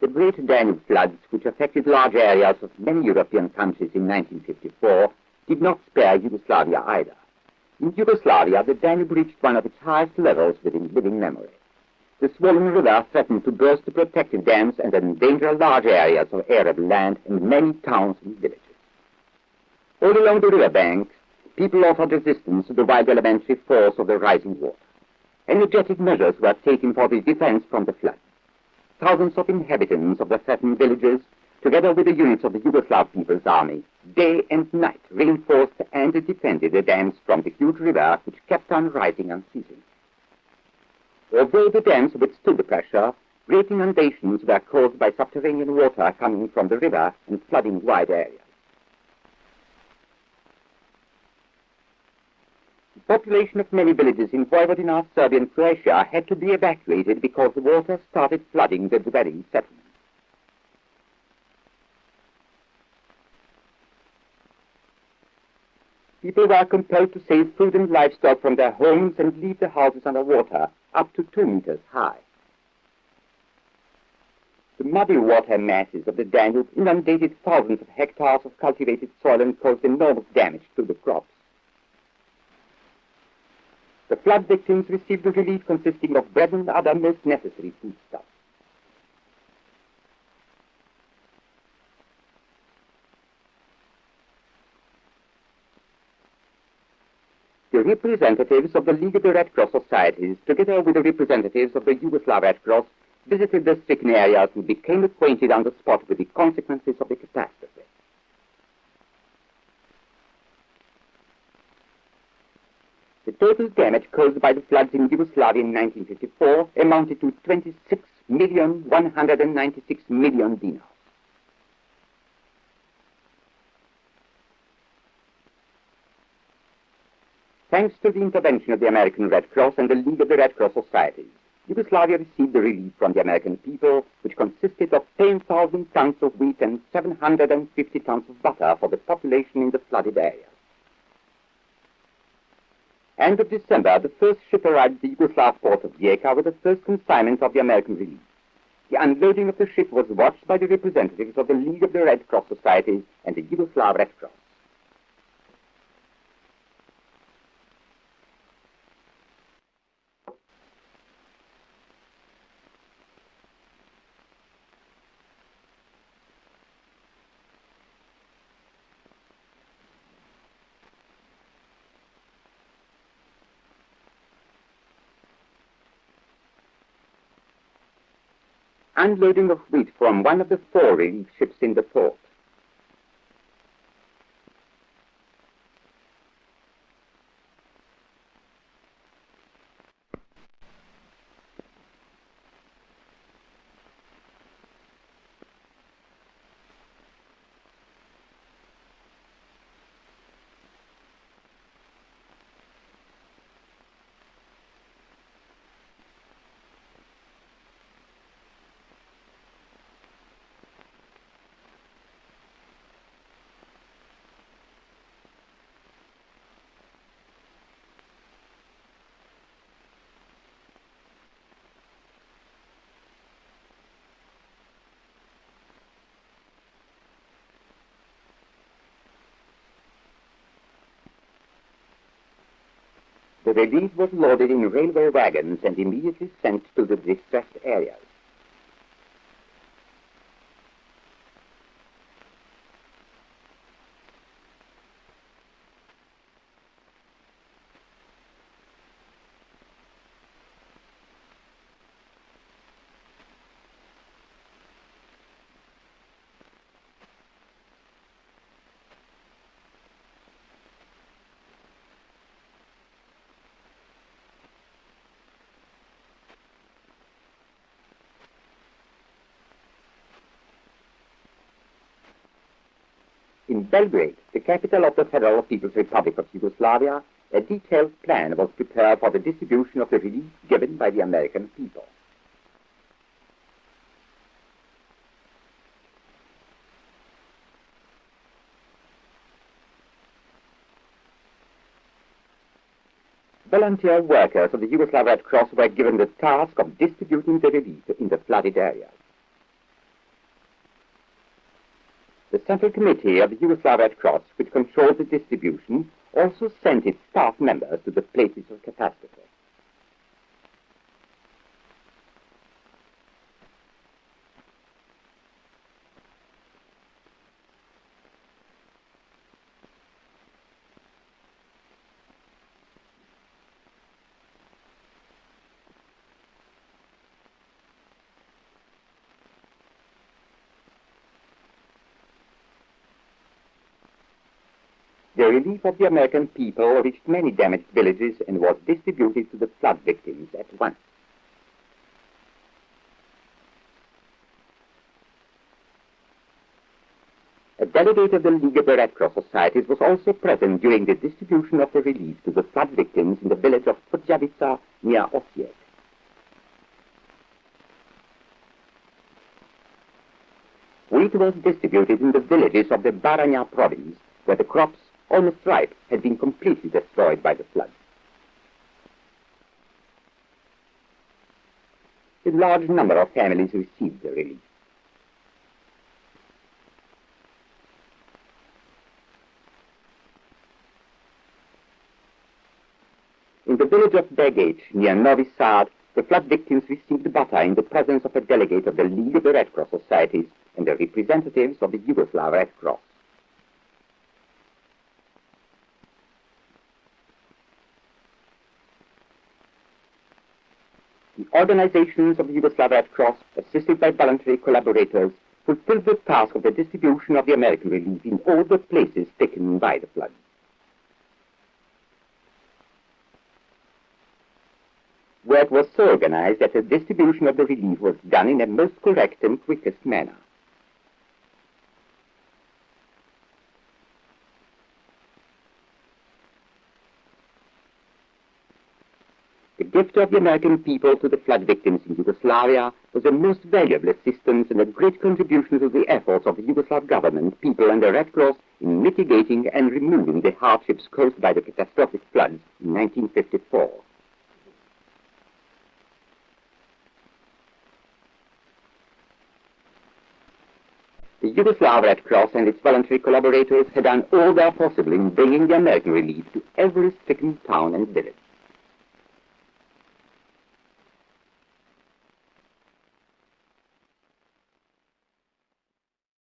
great Danube floods, which affected large areas of many European countries in 1954, did not spare Yugoslavia either. In Yugoslavia, the Danube reached one of its highest levels within living memory. The swollen river threatened to burst the protective dams and endanger large areas of arable land and many towns and villages. All along the river banks, people offered resistance to the wide elementary force of the rising water. Energetic measures were taken for the defense from the flood. Thousands of inhabitants of the threatened villages, together with the units of the Yugoslav People's Army, day and night reinforced and defended the dams from the huge river which kept on rising unceasingly. Although the dams withstood the pressure, great inundations were caused by subterranean water coming from the river and flooding wide areas. The population of many villages in Vojvodina, Serbia and Croatia had to be evacuated because the water started flooding the dwelling settlements. People were compelled to save food and livestock from their homes and leave the houses under water, up to 2 meters high. The muddy water masses of the Danube inundated thousands of hectares of cultivated soil and caused enormous damage to the crops. The flood victims received the relief consisting of bread and other most necessary foodstuffs. The representatives of the League of the Red Cross Societies, together with the representatives of the Yugoslav Red Cross, visited the stricken areas and became acquainted on the spot with the consequences of the catastrophe. The total damage caused by the floods in Yugoslavia in 1954 amounted to 26,196,000,000 dinars. Thanks to the intervention of the American Red Cross and the League of the Red Cross Societies, Yugoslavia received the relief from the American people, which consisted of 10,000 tons of wheat and 750 tons of butter for the population in the flooded areas. End of December, the first ship arrived at the Yugoslav port of Rijeka with the first consignment of the American relief. The unloading of the ship was watched by the representatives of the League of the Red Cross Societies and the Yugoslav Red Cross. Unloading of wheat from one of the 4 relief ships in the port. The relief was loaded in railway wagons and immediately sent to the distressed areas. In Belgrade, the capital of the Federal People's Republic of Yugoslavia, a detailed plan was prepared for the distribution of the relief given by the American people. Volunteer workers of the Yugoslav Red Cross were given the task of distributing the relief in the flooded areas. The Central Committee of the Yugoslav Red Cross, which controlled the distribution, also sent its staff members to the places of catastrophe. The relief of the American people reached many damaged villages and was distributed to the flood victims at once. A delegate of the League of the Red Cross Societies was also present during the distribution of the relief to the flood victims in the village of Podjavica near Osijek. Wheat was distributed in the villages of the Baranja province, where the crops, almost ripe, had been completely destroyed by the floods. A large number of families received the relief. In the village of Delegate, near Novi Sad, the flood victims received butter in the presence of a delegate of the League of the Red Cross Societies and the representatives of the Yugoslav Red Cross. The organizations of the Yugoslav Red Cross, assisted by voluntary collaborators, fulfilled the task of the distribution of the American relief in all the places taken by the floods. Work was so organized that the distribution of the relief was done in the most correct and quickest manner. The gift of the American people to the flood victims in Yugoslavia was a most valuable assistance and a great contribution to the efforts of the Yugoslav government, people and the Red Cross in mitigating and removing the hardships caused by the catastrophic floods in 1954. The Yugoslav Red Cross and its voluntary collaborators had done all their possible in bringing the American relief to every stricken town and village.